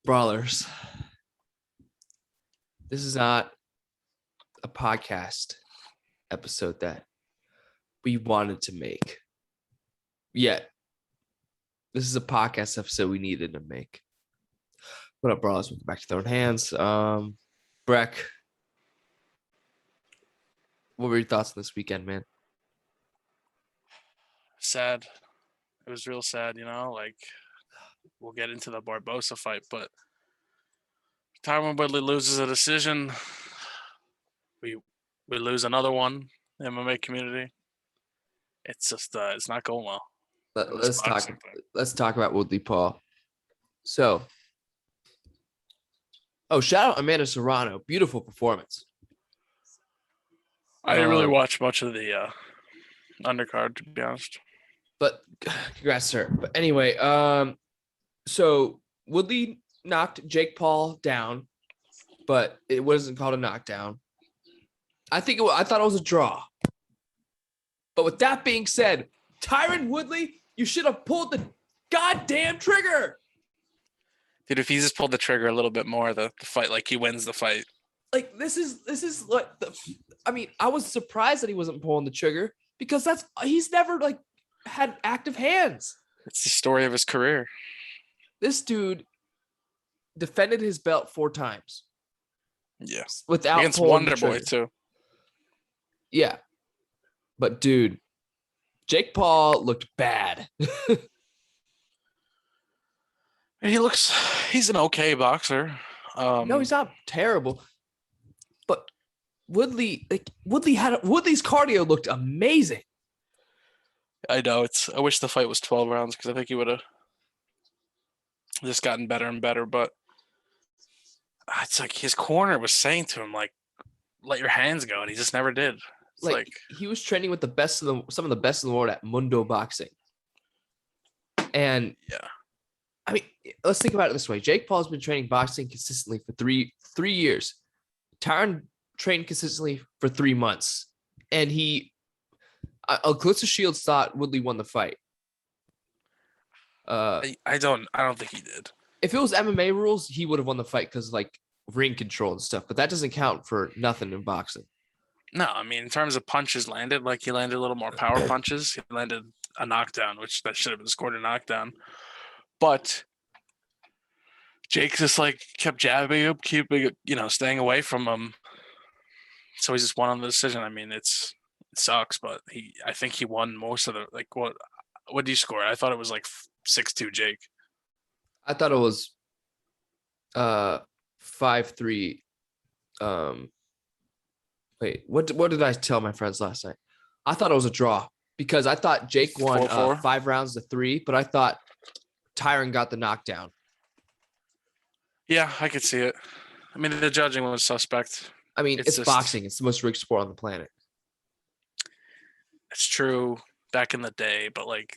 Brawlers. This is not a podcast episode that we wanted to make. Yet, this is a podcast episode we needed to make. What up, Brawlers? Welcome back to Throwin Hands. Breck, what were your thoughts on this weekend, man? Sad. It was real sad, like we'll get into the Barbosa fight, but time when Woodley loses a decision, we lose another one in the MMA community. It's just it's not going well. Let's talk about Woodley, Paul. So, shout out Amanda Serrano. Beautiful performance. I didn't really watch much of the undercard, to be honest. But congrats, sir. But anyway, so Woodley knocked Jake Paul down, but it wasn't called a knockdown. I thought it was a draw. But with that being said, Tyron Woodley, you should have pulled the goddamn trigger. Dude, if he just pulled the trigger a little bit more, the fight, like he wins the fight. Like this is like I was surprised that he wasn't pulling the trigger because he's never like had active hands. It's the story of his career. This dude defended his belt 4 times. Yes. Without against Wonder Boy too. Yeah. But dude, Jake Paul looked bad. He's an okay boxer. No, he's not terrible. But Woodley's cardio looked amazing. I know I wish the fight was 12 rounds because I think he would have just gotten better and better. But it's like his corner was saying to him, like, let your hands go. And he just never did. It's like he was training with some of the best in the world at Mundo Boxing. And yeah, I mean, let's think about it this way. Jake Paul's been training boxing consistently for three years. Tyron trained consistently for 3 months. And Clarissa Shields thought Woodley won the fight. I don't think he did. If it was MMA rules, he would have won the fight because like ring control and stuff. But that doesn't count for nothing in boxing. No, I mean, in terms of punches landed, like he landed a little more power punches. He landed a knockdown, which that should have been scored a knockdown. But Jake just like kept jabbing him, keeping staying away from him. So he just won on the decision. I mean, it sucks, but I think he won most of the like what did you score? I thought it was like 6-2 Jake. I thought it was 5-3. Wait, what did I tell my friends last night? I thought it was a draw because I thought Jake won 5 rounds to 3, but I thought Tyron got the knockdown. Yeah, I could see it. I mean, the judging was suspect. I mean, it's boxing. It's the most rigged sport on the planet. It's true back in the day, but like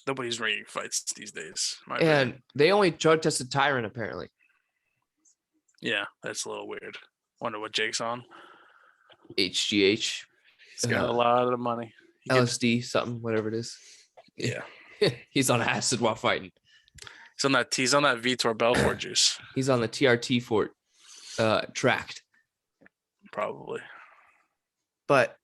nobody's rigging fights these days. And they only drug tested Tyron apparently. Yeah, that's a little weird. Wonder what Jake's on. HGH. He's got a lot of money. LSD, something, whatever it is. Yeah. He's on acid while fighting. He's on that Vitor Belfort juice. He's on the TRT Fort tract. Probably. But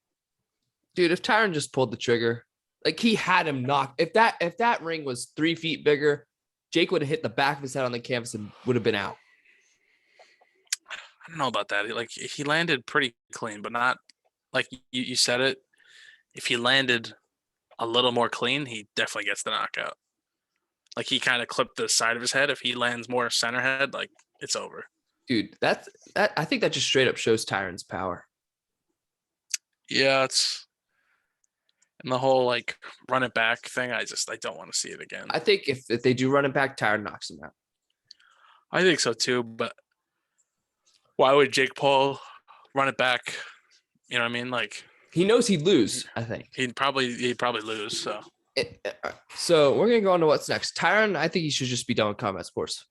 dude, if Tyron just pulled the trigger, like he had him knocked. If that ring was 3 feet bigger, Jake would have hit the back of his head on the canvas and would have been out. I don't know about that. He landed pretty clean, but not like you said it. If he landed a little more clean, he definitely gets the knockout. Like he kind of clipped the side of his head. If he lands more center head, like it's over. Dude, I think that just straight up shows Tyron's power. Yeah, and the whole like run it back thing. I don't want to see it again. I think if they do run it back, Tyron knocks him out. I think so too, but why would Jake Paul run it back? You know what I mean? Like he knows he'd lose. I think he'd probably lose. So we're gonna go on to what's next. Tyron, I think he should just be done with combat sports.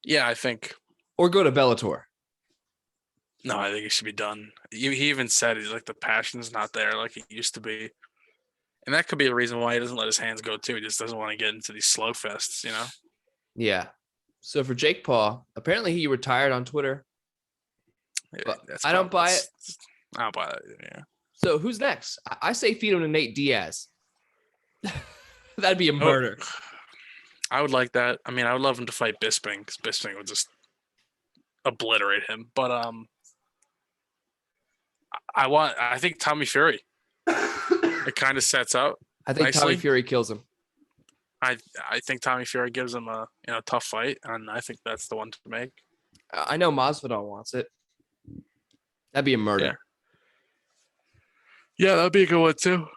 Yeah, I think. Or go to Bellator. No, I think he should be done. He even said he's like the passion's not there like it used to be, and that could be a reason why he doesn't let his hands go too. He just doesn't want to get into these slow fests, Yeah. So for Jake Paul, apparently he retired on Twitter. But I don't buy it. I don't buy that either, yeah. So who's next? I say feed him to Nate Diaz. That'd be a murder. I would like that. I mean, I would love him to fight Bisping because Bisping would just obliterate him. But I think Tommy Fury. It kind of sets up. I think nicely. Tommy Fury kills him. I think Tommy Fury gives him a tough fight, and I think that's the one to make. I know Masvidal wants it. That'd be a murder. Yeah, that'd be a good one too.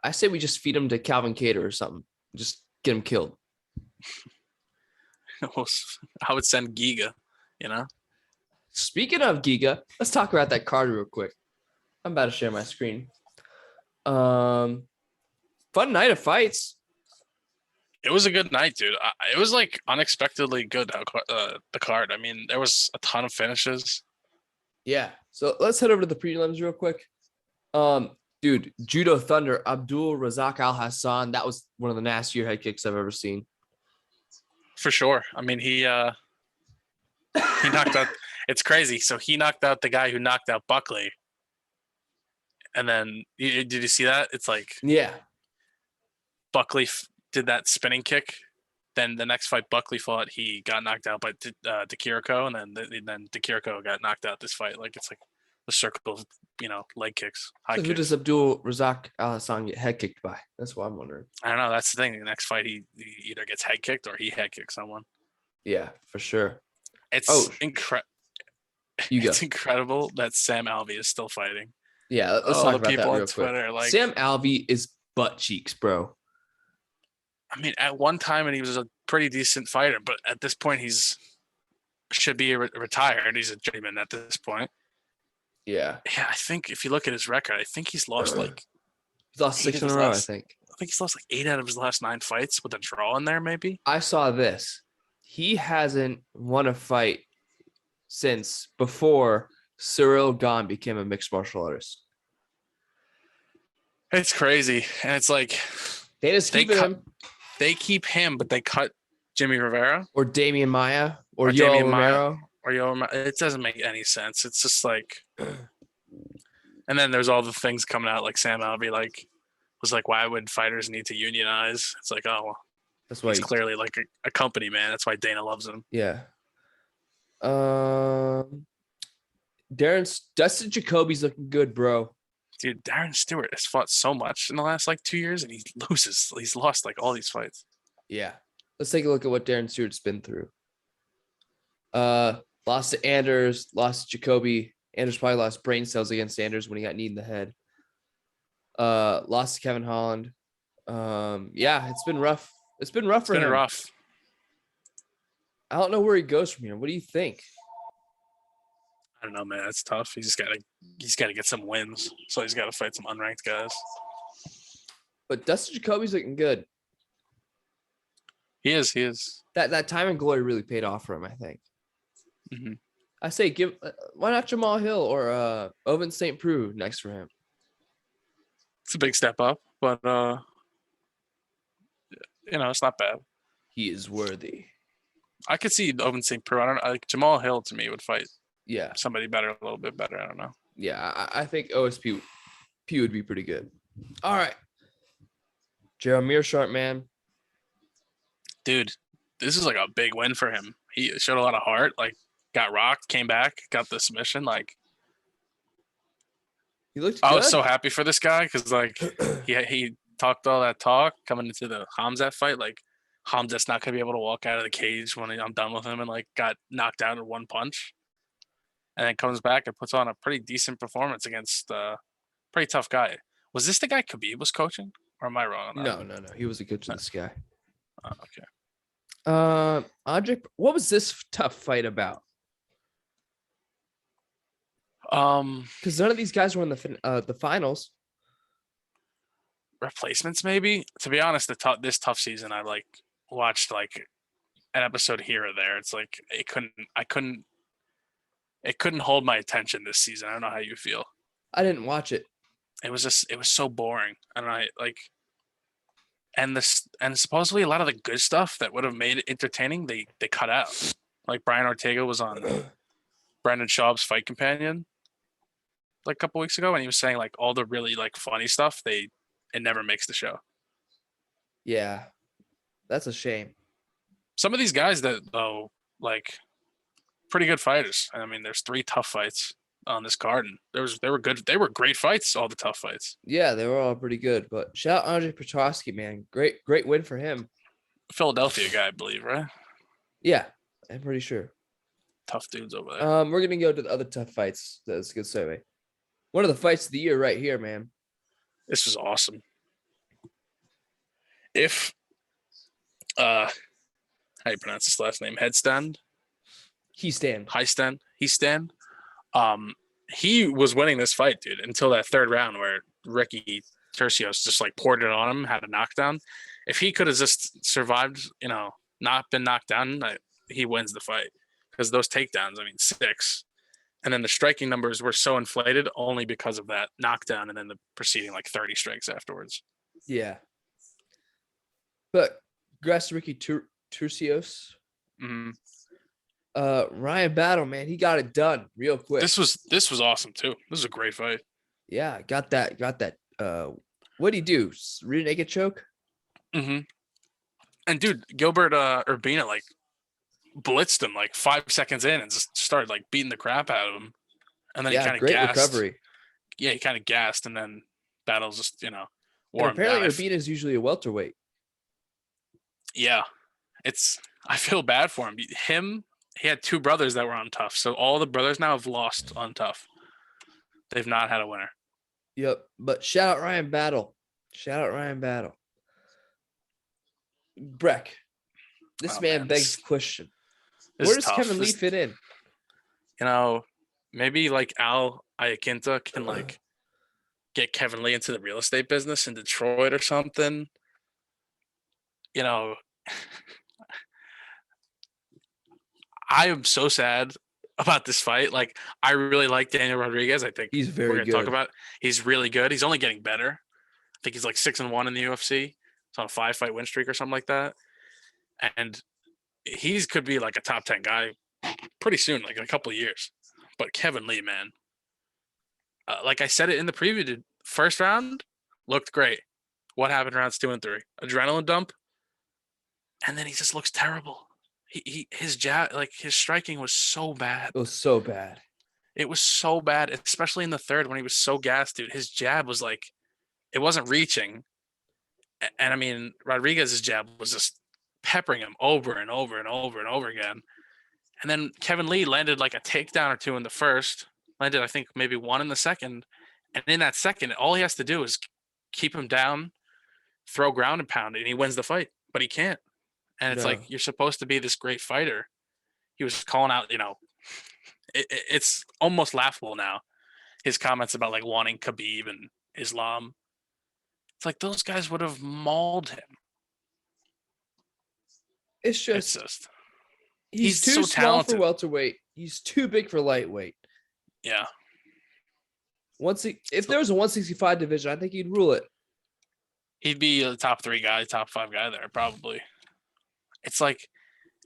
I say we just feed him to Calvin Cater or something. Just get him killed. I would send Giga, Speaking of Giga, let's talk about that card real quick. I'm about to share my screen. Fun night of fights. It was a good night, dude. It was like unexpectedly good, the card. I mean, there was a ton of finishes. Yeah. So let's head over to the prelims real quick. Dude, Judo Thunder, Abdul Razak Al Hassan. That was one of the nastier head kicks I've ever seen. For sure. I mean, he knocked out. It's crazy. So he knocked out the guy who knocked out Buckley. And then, did you see that? It's like, yeah, Buckley did that spinning kick. Then the next fight Buckley fought, he got knocked out by Dekiriko, and then Dekiriko got knocked out this fight. Like, it's like the circle of, leg kicks. So who does Abdul Razak Al Hassan get head kicked by? That's what I'm wondering. I don't know. That's the thing. The next fight, he either gets head kicked or he head kicks someone. Yeah, for sure. It's incredible. It's incredible that Sam Alvey is still fighting. Yeah, let's talk about that real Twitter, quick. Sam Alvey is butt cheeks, bro. I mean, at one time, and he was a pretty decent fighter, but at this point, should be retired. He's a journeyman at this point. Yeah. Yeah, I think if you look at his record, I think he's lost he's lost 6 in a row, I think. I think he's lost 8 out of his last 9 fights with a draw in there, maybe. I saw this. He hasn't won a fight since before Cyril Gane became a mixed martial artist. It's crazy. And it's like they just keep him. They keep him, but they cut Jimmy Rivera. Or Damian Maia. Or Yoel Romero. It doesn't make any sense. It's just like, and then there's all the things coming out like Sam Alvey was like, why would fighters need to unionize? It's like, oh, well, that's why he's clearly like a company man. That's why Dana loves him. Yeah. Dustin Jacoby's looking good, bro. Dude, Darren Stewart has fought so much in the last 2 years, and he loses. He's lost all these fights. Yeah. Let's take a look at what Darren Stewart's been through. Lost to Anders, lost to Jacoby. Anders probably lost brain cells against Anders when he got kneed in the head. Lost to Kevin Holland. Yeah, it's been rough. It's been rough for him. Rough. I don't know where he goes from here. What do you think? I don't know, man. It's tough. He's got to get some wins. So he's got to fight some unranked guys. But Dustin Jacoby's looking good. He is. That time and glory really paid off for him, I think. Mm-hmm. I say why not Jamal Hill or Owen St. Preux next for him? It's a big step up, but it's not bad. He is worthy. I could see Owen St. Preux. I don't know. Like Jamal Hill to me would fight. Yeah. Somebody better, a little bit better. I don't know. Yeah, I think OSP would be pretty good. All right. Jaromir Sharp, man. Dude, this is like a big win for him. He showed a lot of heart. Like, got rocked, came back, got the submission. Like, he looked good. I was so happy for this guy because, like, he talked all that talk coming into the Hamzat fight. Like, Hamzat's not going to be able to walk out of the cage when I'm done with him, and, like, got knocked out in one punch. And then comes back and puts on a pretty decent performance against a pretty tough guy. Was this the guy Khabib was coaching? Or am I wrong on that? No. He was a coach of this guy. Oh, okay. Andre, what was this tough fight about? Because none of these guys were in the finals. Replacements, maybe. To be honest, this tough season, I watched an episode here or there. It's like I couldn't hold my attention this season. I don't know how you feel. I didn't watch it. It was so boring. I don't know. and supposedly a lot of the good stuff that would have made it entertaining, they cut out. Like Brian Ortega was on Brendan Schaub's Fight Companion like a couple weeks ago, and he was saying like all the really like funny stuff it never makes the show. Yeah, that's a shame. Some of these guys that though like pretty good fighters. I mean, there's 3 tough fights on this card, and they were good. They were great fights. All the tough fights. Yeah, they were all pretty good. But shout out Andre Petrosky, man. Great win for him. Philadelphia guy, I believe, right? Yeah, I'm pretty sure. Tough dudes over there. We're gonna go to the other tough fights. That's a good segue. One of the fights of the year right here, man. This was awesome. If how do you pronounce his last name? Headstand? Highstand? He was winning this fight, dude, until that 3rd round where Ricky Tercios just like poured it on him, had a knockdown. If he could have just survived, not been knocked down, he wins the fight. Because those takedowns, 6. And then the striking numbers were so inflated only because of that knockdown and then the preceding like 30 strikes afterwards. Yeah. But congrats to Ricky Tercios. Mm-hmm. Ryan Battle, man, he got it done real quick. This was awesome too. This was a great fight. Yeah, got that. What'd he do? Rear naked choke? Mm-hmm. And dude, Gilbert Urbina like blitzed him like 5 seconds in and just started like beating the crap out of him. And then he kind of gassed. Recovery. Yeah, he kind of gassed, and then Battle just wore him apparently down. Urbina is usually a welterweight. Yeah, I feel bad for him. He had 2 brothers that were on Tough, so all the brothers now have lost on Tough. They've not had a winner. Yep, but shout out Ryan Battle. Breck. This man begs the question. Where does Kevin Lee fit in? Maybe like Al Iaquinta can like get Kevin Lee into the real estate business in Detroit or something. I am so sad about this fight. Like, I really like Daniel Rodriguez. I think he's very good. Talk about. He's really good. He's only getting better. I think he's like 6-1 in the UFC. He's on a 5-fight win streak or something like that. And he's could be like a top 10 guy pretty soon, like in a couple of years. But Kevin Lee, man, like I said it in the preview, dude, first round looked great. What happened rounds 2 and 3? Adrenaline dump, and then he just looks terrible. His jab, like his striking was so bad. It was so bad. It was so bad, especially in the 3rd when he was so gassed, dude. His jab was like, it wasn't reaching. And Rodriguez's jab was just peppering him over and over and over and over again. And then Kevin Lee landed like a takedown or 2 in the 1st, landed, I think, maybe 1 in the 2nd. And in that 2nd, all he has to do is keep him down, throw ground and pound, and he wins the fight. But he can't. And it's like, you're supposed to be this great fighter. He was calling out, it's almost laughable now. His comments about like wanting Khabib and Islam. It's like those guys would have mauled him. It's just he's too so small for welterweight. He's too big for lightweight. Yeah. If there was a 165 division, I think he'd rule it. He'd be a top 3 guy, top 5 guy there, probably. It's like,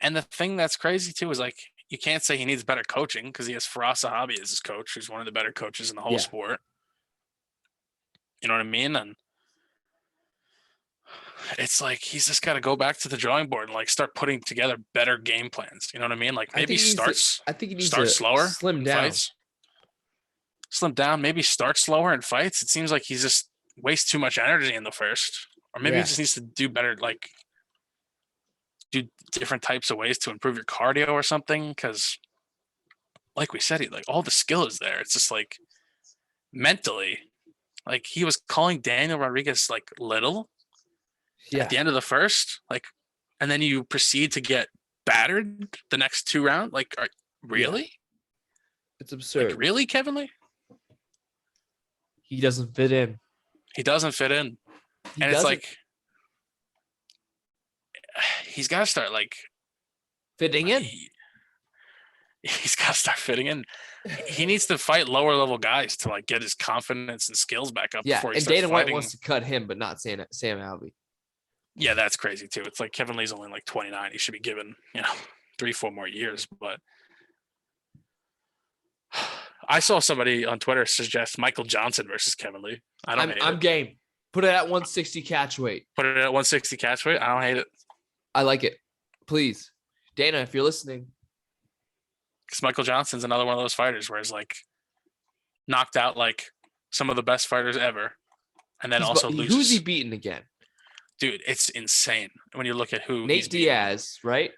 and the thing that's crazy too is like, you can't say he needs better coaching because he has Firas Zahabi as his coach, who's one of the better coaches in the whole sport. You know what I mean? And it's like, he's just got to go back to the drawing board and like start putting together better game plans. You know what I mean? Like maybe start slower, slim down. Fights. Slim down, maybe start slower in fights. It seems like he's just wastes too much energy in the 1st, or maybe he just needs to do better, like do different types of ways to improve your cardio or something. Because, like we said, all the skill is there. It's just like mentally, like he was calling Daniel Rodriguez like little at the end of the 1st, like, and then you proceed to get battered the next 2 rounds. Like, really? Yeah. It's absurd. Like, really, Kevin Lee? He doesn't fit in. It's like he's got to start like fitting in. He's got to start fitting in. He needs to fight lower level guys to like get his confidence and skills back up. Yeah, before he and starts Dana fighting. White wants to cut him, but not Sam Alvey. Yeah, that's crazy too. It's like Kevin Lee's only like 29. He should be given, 3-4 more years. But I saw somebody on Twitter suggest Michael Johnson versus Kevin Lee. I don't hate I'm it. game. Put it at 160 catch weight. Put it at 160 catch weight. I don't hate it. I like it. Please, Dana, if you're listening. Because Michael Johnson's another one of those fighters where he's like knocked out like some of the best fighters ever, and then also loses. Who's he beaten again? Dude, it's insane when you look at who. Nate Diaz, right?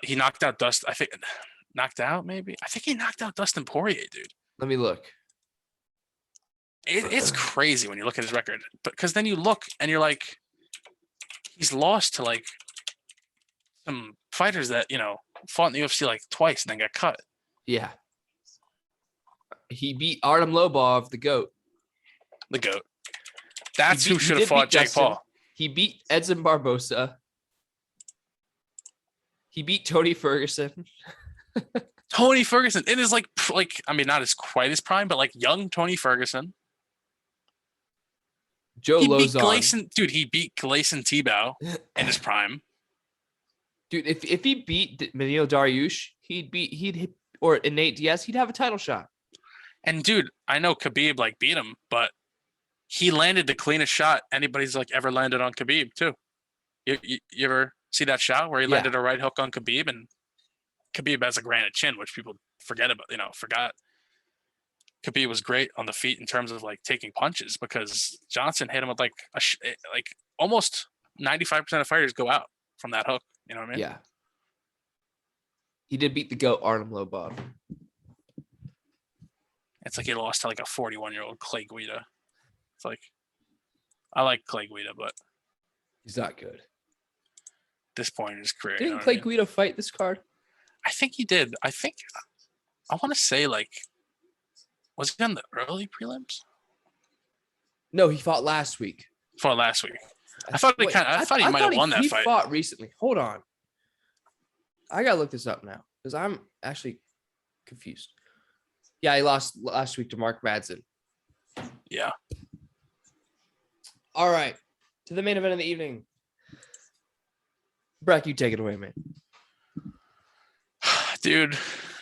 He knocked out Dustin. I think knocked out maybe. I think he knocked out Dustin Poirier, dude. Let me look. It's crazy when you look at his record, but because then you look and you're like, he's lost to like some fighters that fought in the UFC like twice and then got cut. Yeah. He beat Artem Lobov, the GOAT. The GOAT. That's who should have fought Jake Paul. He beat Edson Barbosa. He beat Tony Ferguson. Tony Ferguson. It is like I mean, not as quite as prime, but like young Tony Ferguson. Joe he Lozon. Beat Gleison, dude, he beat Gleison Tebow in his prime. Dude, if he beat Manil Dariush, or Nate Diaz, he'd have a title shot. And dude, I know Khabib like beat him, but he landed the cleanest shot anybody's like ever landed on Khabib too. You ever see that shot where he landed a right hook on Khabib, and Khabib has a granite chin, which people forget about, forgot. Khabib was great on the feet in terms of like taking punches because Johnson hit him with like almost 95% of fighters go out from that hook. You know what I mean? Yeah. He did beat the GOAT Artem Lobov. It's like he lost to like a 41-year-old Clay Guida. It's like, I like Clay Guida, but he's not good. At this point in his career. Didn't Clay Guida fight this card? I think he did. I want to say like, was he on the early prelims? No, he fought last week. I thought he might have won that fight. He fought recently. Hold on. I gotta look this up now because I'm actually confused. Yeah, he lost last week to Mark Madsen. Yeah. All right. To the main event of the evening. Breck, you take it away, man. Dude,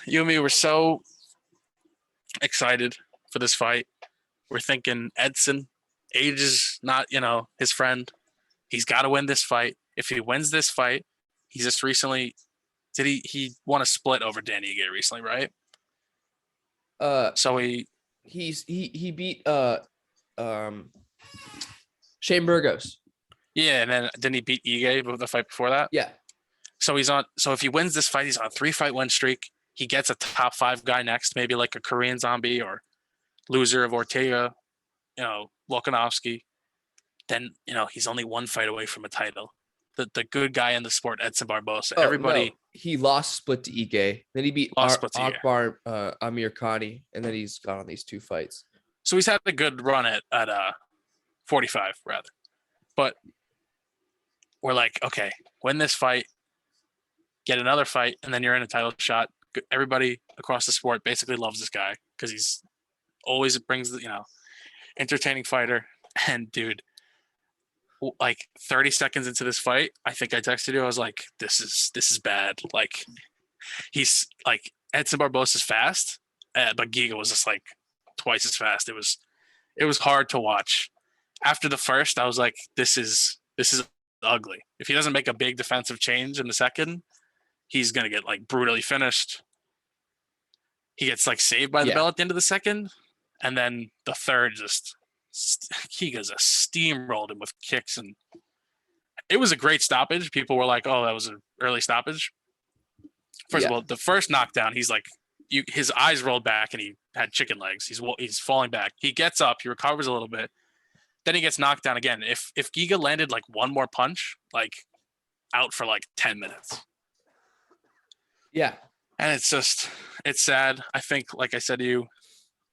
you and me were so excited for this fight. We're thinking Edson, age is not, his friend. He's got to win this fight. If he wins this fight, he just recently he won a split over Danny Ige recently, right? So he beat Shane Burgos. Yeah, and then didn't he beat Ige the fight before that? Yeah. So if he wins this fight, he's on a 3-fight win streak. He gets a top 5 guy next, maybe like a Korean Zombie or loser of Ortega, Volkanovski. Then, he's only 1 fight away from a title. The good guy in the sport, Edson Barbosa. No. He lost split to Ige. Then he beat Akbar Amir Khani, and then he's gone on these 2 fights. So he's had a good run at 45, rather. But we're like, okay, win this fight, get another fight, and then you're in a title shot. Everybody across the sport basically loves this guy because he's always brings the, entertaining fighter. And dude, like 30 seconds into this fight, I think I texted you. I was like, this is bad. Like he's like Edson Barbosa's fast, but Giga was just like twice as fast. It was hard to watch. After the first, I was like, this is ugly. If he doesn't make a big defensive change in the second, he's gonna get like brutally finished. He gets like saved by the bell at the end of the second, and then the third Giga's a steamrolled him with kicks, and it was a great stoppage. People were like, "Oh, that was an early stoppage." First of all, the first knockdown, he's like, his eyes rolled back and he had chicken legs. He's falling back. He gets up, he recovers a little bit, then he gets knocked down again. If Giga landed like one more punch, like out for like 10 minutes. Yeah. And it's sad. I think, like I said to you,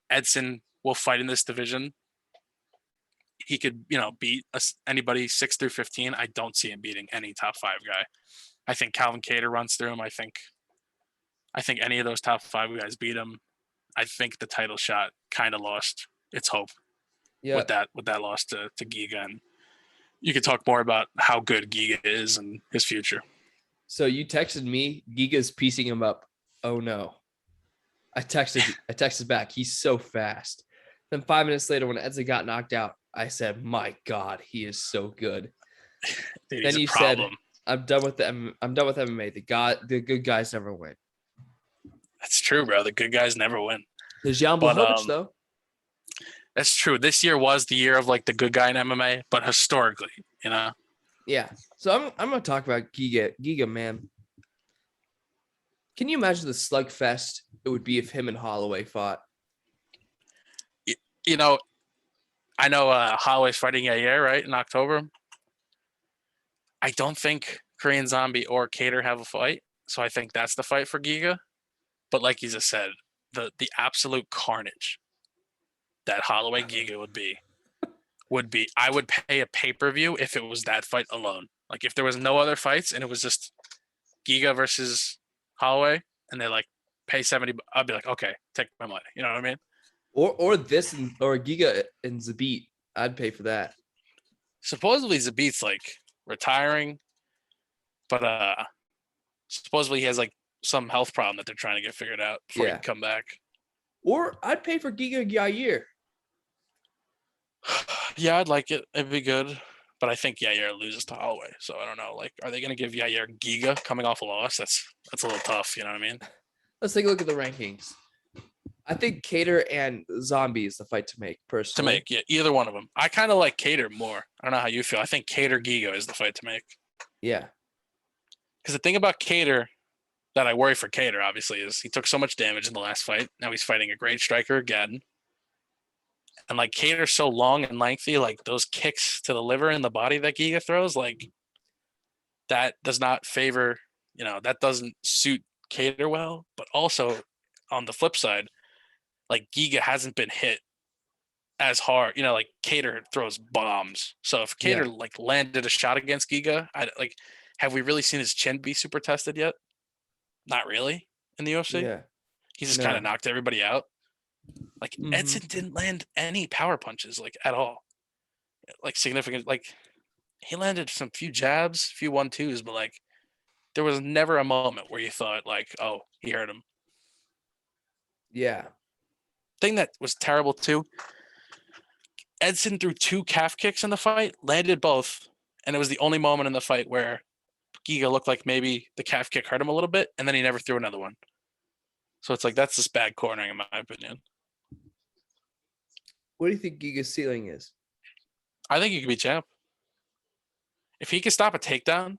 Edson will fight in this division. He could, beat anybody 6 through 15. I don't see him beating any top 5 guy. I think Calvin Kattar runs through him. I think any of those top 5 guys beat him. I think the title shot kind of lost its hope with that loss to Giga. And you could talk more about how good Giga is and his future. So you texted me, Giga's piecing him up. Oh no. I texted back. He's so fast. Then 5 minutes later, when Edson got knocked out, I said, "My God, he is so good." Dude, Then he's you a problem. said, "I'm done with them. I'm done with MMA. The good guys never win." That's true, bro. The good guys never win. There's Jan But Blachowicz, though. that's true. This year was the year of like the good guy in MMA, but historically, you know. Yeah. So I'm gonna talk about Giga. Giga, man. Can you imagine the slugfest it would be if him and Holloway fought? You know, I know Holloway's fighting Yair, right, in October. I don't think Korean Zombie or Cater have a fight, so I think that's the fight for Giga. But like you just said, the absolute carnage that Holloway Giga would be. I would pay a pay-per-view if it was that fight alone. Like if there was no other fights and it was just Giga versus Holloway, and they like pay 70, I'd be like, okay, take my money. You know what I mean? Or this or Giga and Zabit. I'd pay for that. Supposedly Zabit's like retiring, but supposedly he has like some health problem that they're trying to get figured out before he can come back. Or I'd pay for Giga Yair. Yeah, I'd like it. It'd be good. But I think Yair loses to Holloway. So I don't know. Like, are they going to give Yair Giga coming off a loss? That's a little tough. You know what I mean? Let's take a look at the rankings. I think Cater and Zombie is the fight to make, personally. To make, yeah, either one of them. I kind of like Cater more. I don't know how you feel. I think Cater Giga is the fight to make. Yeah. Because the thing about Cater that I worry for Cater, obviously, is he took so much damage in the last fight. Now he's fighting a great striker again. And like Cater's so long and lengthy, like those kicks to the liver and the body that Giga throws, like that does not favor, that doesn't suit Cater well. But also on the flip side, like Giga hasn't been hit as hard, like Cater throws bombs. So if Cater like landed a shot against Giga, have we really seen his chin be super tested yet? Not really in the UFC. Yeah. He's just kind of knocked everybody out. Like Edson didn't land any power punches like at all. Like significant, like he landed some few jabs, few 1-2s, but like there was never a moment where you thought like, oh, he hurt him. Yeah. Thing that was terrible too. Edson threw 2 calf kicks in the fight, landed both, and it was the only moment in the fight where Giga looked like maybe the calf kick hurt him a little bit, and then he never threw another one. So it's like that's just bad cornering in my opinion. What do you think Giga's ceiling is? I think he could be champ. If he could stop a takedown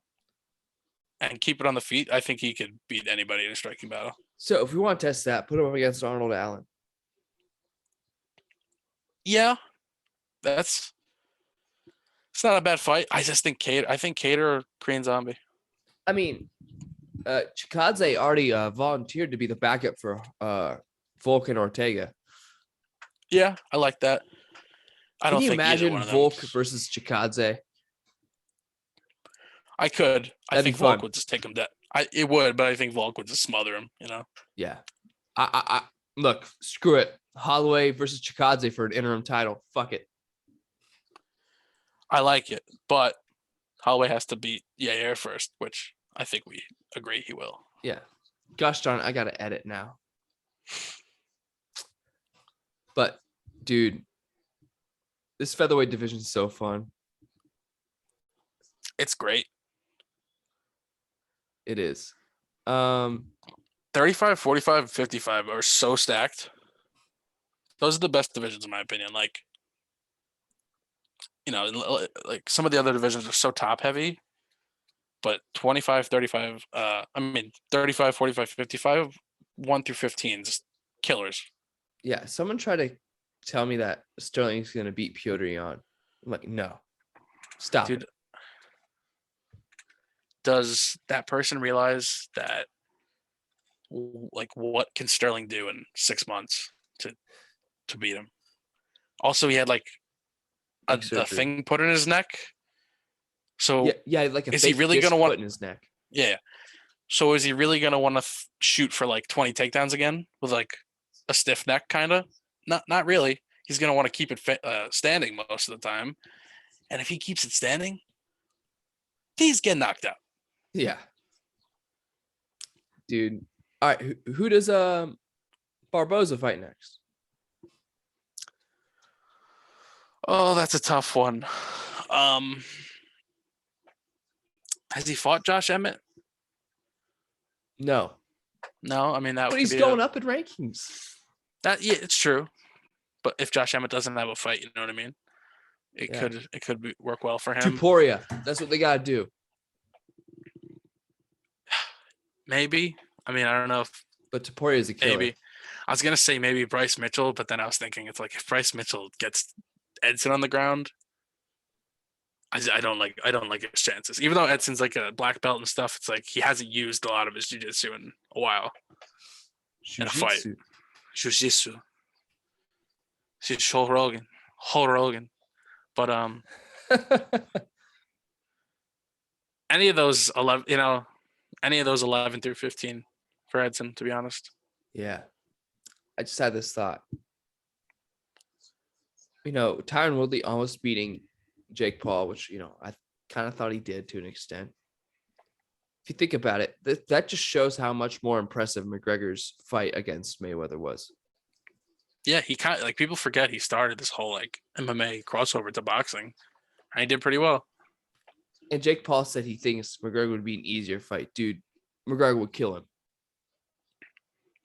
and keep it on the feet, I think he could beat anybody in a striking battle. So if we want to test that, put him up against Arnold Allen. Yeah, it's not a bad fight. I just think Cater or Korean Zombie. I mean, Chikadze already volunteered to be the backup for Volk and Ortega. Yeah, I like that. Can you imagine Volk versus Chikadze? I could. I think fun. Volk would just take him down. It would, but I think Volk would just smother him, Yeah. I look, screw it. Holloway versus Chikadze for an interim title. Fuck it. I like it, but Holloway has to beat Yair first, which I think we agree he will. Yeah. Gosh darn, I gotta edit now. But, dude, this featherweight division is so fun. It's great. It is. 35, 45, 55 are so stacked. Those are the best divisions, in my opinion. Like, like some of the other divisions are so top heavy, but 25, 35, 35, 45, 55, 1 through 15, just killers. Yeah, someone tried to tell me that Sterling's going to beat Petr Yan. I'm like, no. Stop. Dude, does that person realize that, like, what can Sterling do in 6 months to beat him? Also, he had, like, a thing put in his neck. So, yeah like a is he really going to want in his neck? Yeah. So, is he really going to want to shoot for, like, 20 takedowns again with, like, a stiff neck, kind of? Not really. He's going to want to keep it standing most of the time. And if he keeps it standing, he's getting knocked out. Yeah. Dude. All right. Who does Barbosa fight next? Oh, that's a tough one. Has he fought Josh Emmett? No. No, I mean that. But could he's be going up in rankings. Yeah, it's true. But if Josh Emmett doesn't have a fight, you know what I mean? It could work well for him. Tuporia. That's what they gotta do. Maybe. I mean, I don't know if. But Tuporia is a killer. Maybe. I was gonna say maybe Bryce Mitchell, but then I was thinking it's like if Bryce Mitchell gets Edson on the ground, I don't like his chances. Even though Edson's like a black belt and stuff, it's like he hasn't used a lot of his jiu-jitsu in a while. In a fight. Jiu-jitsu. She's Hulk Rogan. But any of those 11 through 15 for Edson, to be honest. Yeah. I just had this thought. Tyron Woodley almost beating Jake Paul, which, I kind of thought he did to an extent. If you think about it, that just shows how much more impressive McGregor's fight against Mayweather was. Yeah, he kind of people forget he started this whole MMA crossover to boxing, and he did pretty well. And Jake Paul said he thinks McGregor would be an easier fight. Dude, McGregor would kill him.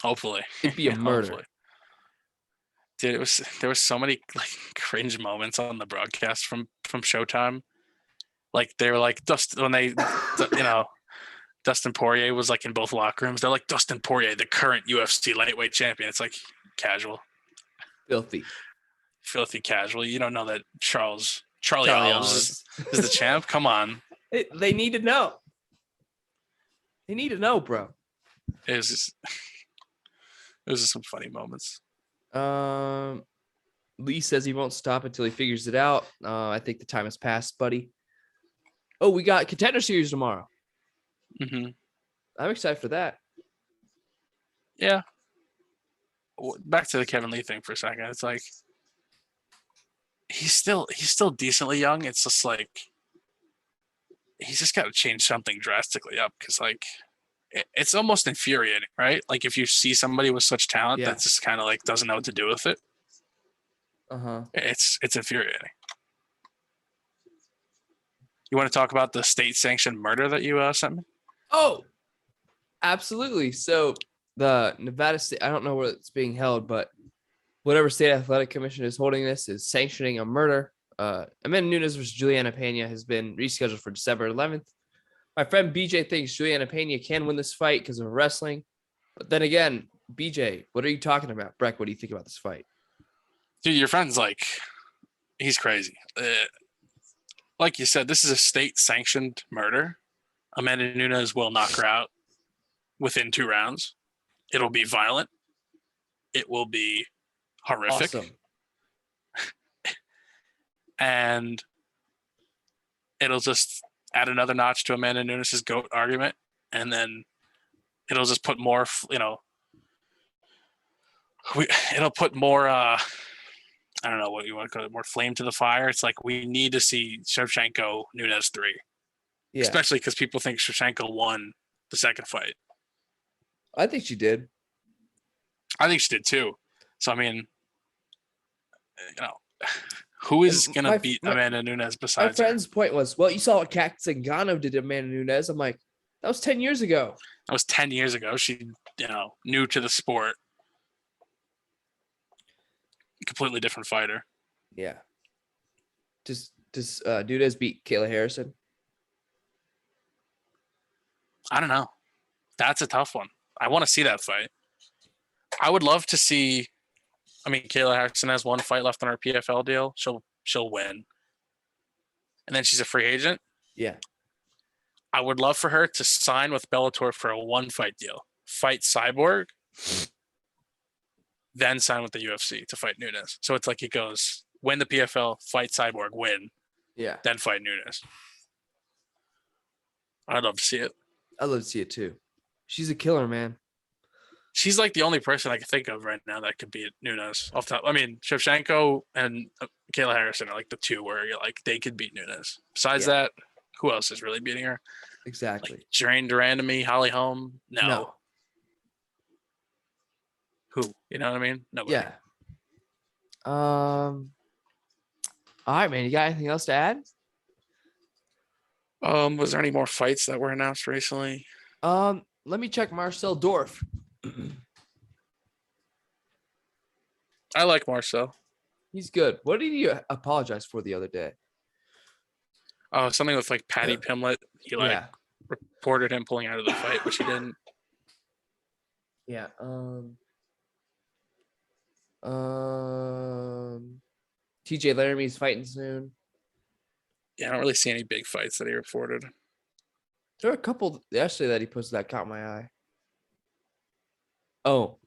Hopefully. It'd be a murder. Hopefully. Dude, there was so many cringe moments on the broadcast from Showtime. They were Dustin Poirier was in both locker rooms. They're like, Dustin Poirier, the current UFC lightweight champion. It's casual. Filthy casual. You don't know that Charlie Alves is the champ? Come on. They need to know. They need to know, bro. It was just some funny moments. Lee says he won't stop until he figures it out. I think the time has passed, buddy. Oh, we got Contender Series tomorrow. Mm-hmm. I'm excited for that. Yeah. Back to the Kevin Lee thing for a second. It's he's still decently young. It's just he's just got to change something drastically up because it's almost infuriating, right? If you see somebody with such talent that just kind of doesn't know what to do with it. It's infuriating. You want to talk about the state-sanctioned murder that you sent me? Oh, absolutely. So the Nevada State, I don't know where it's being held, but whatever state athletic commission is holding this is sanctioning a murder. Amanda Nunes versus Juliana Pena has been rescheduled for December 11th. My friend BJ thinks Juliana Pena can win this fight because of wrestling. But then again, BJ, what are you talking about? Breck, what do you think about this fight? Dude, your friend's he's crazy. Like you said, this is a state-sanctioned murder. Amanda Nunes will knock her out within 2 rounds. It'll be violent. It will be horrific. Awesome. And it'll just add another notch to Amanda Nunes' GOAT argument. And then it'll just put more, it'll put more, I don't know what you want to call it, more flame to the fire. It's we need to see Shevchenko Nunes 3. Yeah. Especially because people think Shevchenko won the second fight. I think she did. I think she did too. So, I mean, who is going to beat Amanda Nunes besides my friend's point was, well, you saw what Kat Zingano did to Amanda Nunes. I'm like, that was 10 years ago. That was 10 years ago. She, new to the sport. Completely different fighter. Yeah. Does Nunes beat Kayla Harrison? I don't know. That's a tough one. I want to see that fight. I would love to see. I mean, Kayla Harrison has 1 fight left on her PFL deal. She'll win, and then she's a free agent. Yeah. I would love for her to sign with Bellator for a 1-fight deal, fight Cyborg, then sign with the UFC to fight Nunes. So it's it goes win the PFL, fight Cyborg, win, then fight Nunes. I'd love to see it. I'd love to see it too. She's a killer, man. she's like the only person I can think of right now that could beat Nunes off top. I mean, Shevchenko and Kayla Harrison are like the two where you're like they could beat Nunes. Besides that, who else is really beating her? Exactly. Like Jeraine Durandamy, Holly Holm? No. Who? You know what I mean? Nobody. Yeah. All right, man. You got anything else to add? Was there any more fights that were announced recently? Let me check Marcel Dorf. I like Marcel. He's good. What did he apologize for the other day? Oh, something with like Patty Pimlet. He reported him pulling out of the fight, which he didn't. Yeah. TJ Laramie's fighting soon. Yeah, I don't really see any big fights that he reported. There were a couple yesterday that he posted that caught my eye. Oh,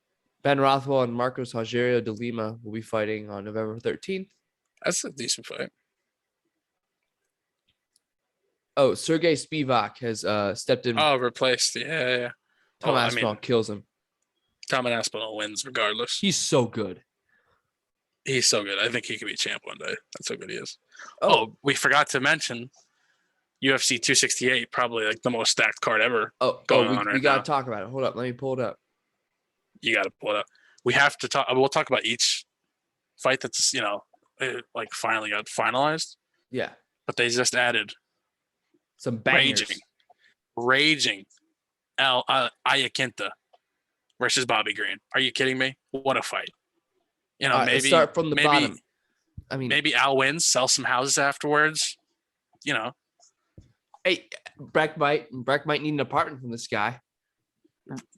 Ben Rothwell and Marcos Rogerio de Lima will be fighting on November 13th. That's a decent fight. Oh, Sergey Spivak has stepped in. Oh, replaced. Yeah. Tom Aspinall kills him. Tom Aspinall wins regardless. He's so good. He's so good. I think he could be champ one day. That's how good he is. Oh, we forgot to mention UFC 268, probably like the most stacked card ever. We got to talk about it. Hold up. Let me pull it up. You got to pull it up. We have to talk. We'll talk about each fight that's, like finally got finalized. Yeah. But they just added some bangers. Raging Al Ayaquinta versus Bobby Green. Are you kidding me? What a fight. Maybe let's start from the bottom. I mean, maybe Al wins, sell some houses afterwards. Hey, Breck might need an apartment from this guy.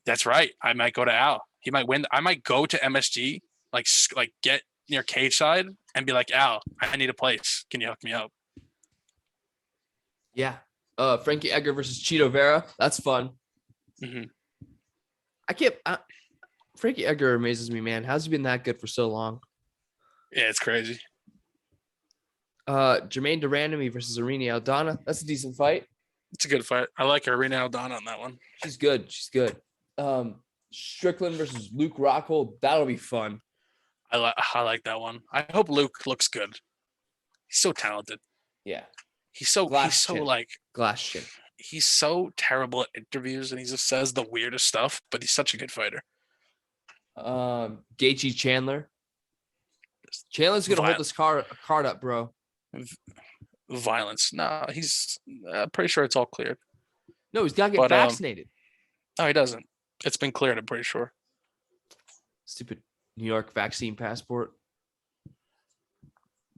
That's right. I might go to Al. He might win. I might go to MSG, like get near cage side and be like, Al, I need a place. Can you hook me up? Yeah. Frankie Edgar versus Cheeto Vera. That's fun. Mm-hmm. Frankie Edgar amazes me, man. How's he been that good for so long? Yeah, it's crazy. Jermaine Durandamy versus Irene Aldana. That's a decent fight. It's a good fight. I like Irene Aldana on that one. She's good. Strickland versus Luke Rockhold. That'll be fun. I like that one. I hope Luke looks good. He's so talented. Yeah. He's so glass chin. He's so terrible at interviews and he just says the weirdest stuff, but he's such a good fighter. Gaethje Chandler. Chandler's gonna hold this card up, bro. Violence. No, he's pretty sure it's all cleared. No, he's gotta get vaccinated. No, he doesn't. It's been cleared, I'm pretty sure. Stupid New York vaccine passport.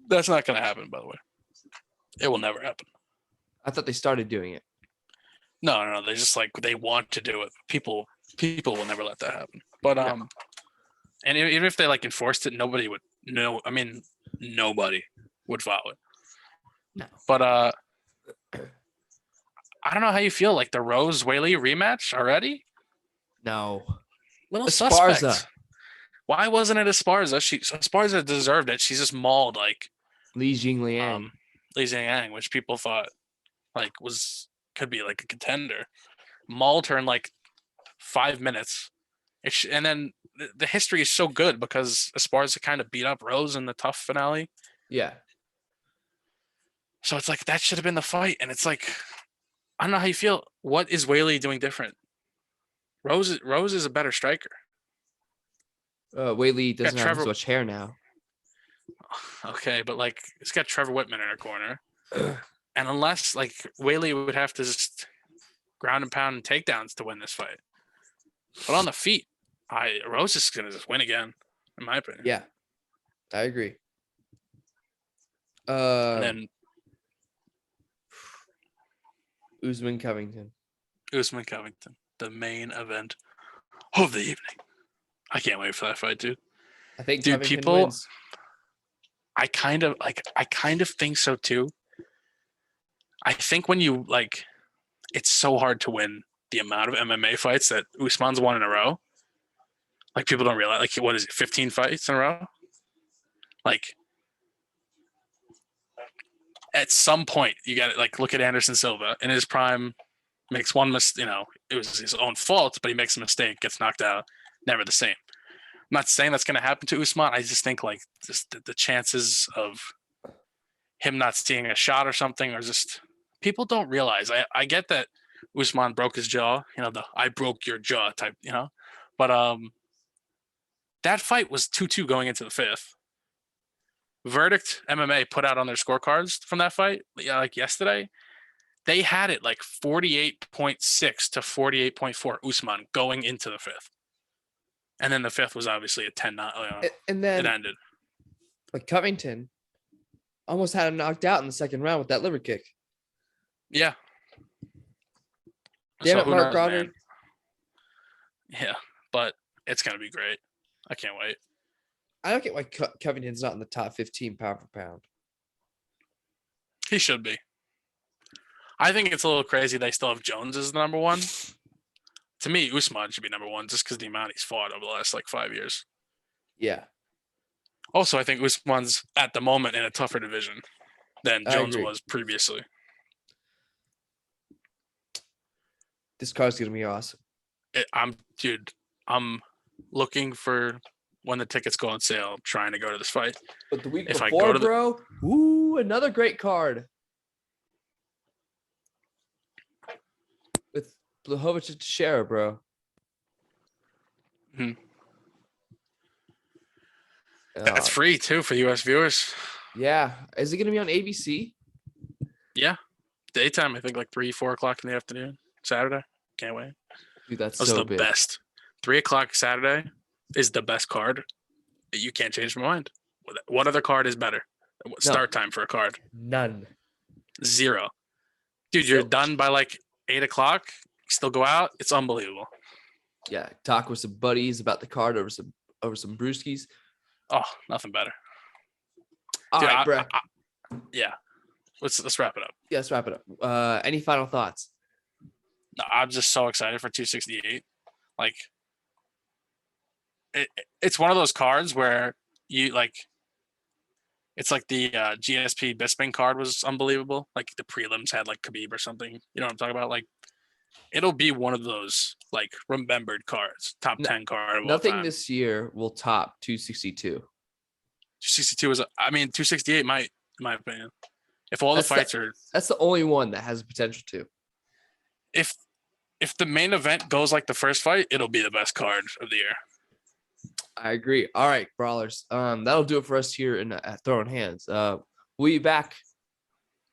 That's not gonna happen, by the way. It will never happen. I thought they started doing it. No. They just they want to do it. People will never let that happen. But and even if they enforced it, nobody would know. I mean, nobody would follow it. No. But I don't know how you feel. Like the Rose Whaley rematch already? No. Little suspect. Why wasn't it Esparza? Esparza deserved it. She's just mauled Li Jingliang. Li Jingliang, which people thought could be a contender. Mauled her in 5 minutes. And then the history is so good because Esparza kind of beat up Rose in the tough finale. Yeah. So it's that should have been the fight. And it's I don't know how you feel. What is Whaley doing different? Rose is a better striker. Whaley doesn't have as much hair now. Okay, but it's got Trevor Whitman in her corner. And unless Whaley would have to just ground and pound and takedowns to win this fight. But on the feet, Rose is gonna just win again, in my opinion. Yeah. I agree. And then Usman Covington, the main event of the evening. I can't wait for that fight, dude. I think Covington wins. I kind of think so too. I think when you it's so hard to win the amount of MMA fights that Usman's won in a row. People don't realize, what is it, 15 fights in a row? At some point, you got to look at Anderson Silva in his prime, makes one mistake. It was his own fault, but he makes a mistake, gets knocked out. never the same. I'm not saying that's going to happen to Usman. I just think like just the chances of him not seeing a shot or something, or just people don't realize. I get that Usman broke his jaw, the I broke your jaw type, but that fight was 2-2 going into the fifth. Verdict MMA put out on their scorecards from that fight, like yesterday. They had it like 48.6 to 48.4 Usman going into the fifth. And then the fifth was obviously a 10-9. And then it ended. Like Covington almost had him knocked out in the second round with that liver kick. Yeah. Damn it, who Mark knows, Goddard. man? Yeah, but it's going to be great. I can't wait. I don't get why Covington's not in the top 15 pound for pound. He should be. I think it's a little crazy they still have Jones as the number one. To me, Usman should be number one just because the amount he's fought over the last 5 years. Yeah. Also, I think Usman's at the moment in a tougher division than Jones was previously. This card's going to be awesome. I'm looking for when the tickets go on sale, trying to go to this fight. But the week before, bro, another great card. With Blachowicz and Teixeira, bro. That's free too for US viewers. Yeah. Is it going to be on ABC? Yeah. Daytime, I think 3-4 o'clock in the afternoon. Saturday. Can't wait. Dude, that's so the big. Best. 3 o'clock Saturday is the best card. You can't change my mind. What other card is better? Start time for a card? None. 0. Dude, you're done by 8 o'clock. Still go out. It's unbelievable. Yeah, talk with some buddies about the card over some brewskis. Oh, nothing better. All right, Breck. Yeah. Let's wrap it up. Yeah, let's wrap it up. Any final thoughts? No, I'm just so excited for 268. It's one of those cards where you it's like the GSP Bisping card was unbelievable. The prelims had Khabib or something. You know what I'm talking about? It'll be one of those remembered cards, top 10 card. Of Nothing all time. this year will top 262. 262 is, 268 might, in my opinion. If all the fights are, that's the only one that has the potential to. If the main event goes like the first fight, it'll be the best card of the year. I agree. All right, brawlers. That'll do it for us here at Throwin Hands. We'll be back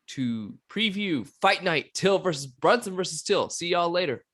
to preview Fight Night Till versus Brunson versus Till. See y'all later.